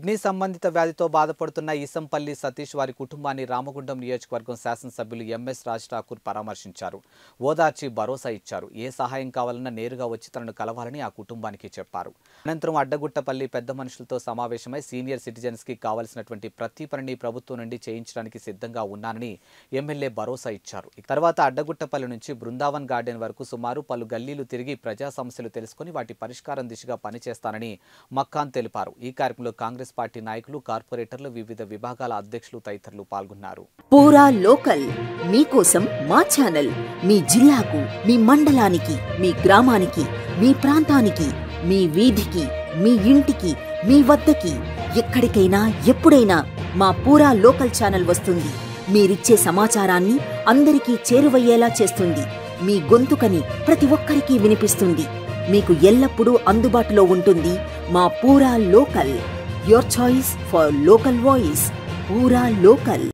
Kidney సంబంధిత వ్యాధితో బాధపడుతున్న ఈసంపల్లి సతీష్ వారి కుటుంబాన్ని రామగుండం నియోజకవర్గం శాసనసభ్యులు ఎంఎస్ రాజ్ ఠాకూర్ పరామర్శించారు. ఓదార్చి భరోసా ఇచ్చారు. ఏ సహాయం కావాలన్నా నేరుగా వచ్చి తనను కలవాలని ఆ కుటుంబానికి చెప్పారు. అనంతరం అడ్డగుట్టపల్లి పెద్ద మనుషులతో సమావేశమై సీనియర్ సిటిజన్స్ కి కావాల్సినటువంటి ప్రతి పనిని ప్రభుత్వం నుండి చేయించడానికి సిద్ధంగా ఉన్నానని ఎమ్మెల్యే భరోసా ఇచ్చారు. తర్వాత అడ్డగుట్టపల్లి నుంచి బృందావన్ గార్డెన్ వరకు సుమారు పలు గల్లీలు తిరిగి ప్రజా సమస్యలు తెలుసుకుని వాటి పరిష్కారం దిశగా పనిచేస్తానని మక్కాన్ తెలిపారు. ఈ కార్యక్రమంలో కాంగ్రెస్ పార్టీ నాయకులు, కార్పొరేటర్లు, వివిధ విభాగాల అధ్యక్షులు తదితరులు పాల్గొన్నారు. పూరా లోకల్ మీకోసం మా ఛానల్ మీ జిల్లాకు, మీ మండలానికి, మీ గ్రామానికి, మీ ప్రాంతానికి, మీ వీధికి, మీ ఇంటికి, మీ వద్దకి, ఎక్కడికైనా ఎప్పుడైనా మా పూరా లోకల్ ఛానల్ వస్తుంది. మీరిచ్చే సమాచారాన్ని అందరికీ చేరువయ్యేలా చేస్తుంది. మీ గొంతుకని ప్రతి ఒక్కరికి వినిపిస్తుంది. మీకు ఎల్లప్పుడూ అందుబాటులో ఉంటుంది మా పూరా local. Your choice for local voice. Pura Local.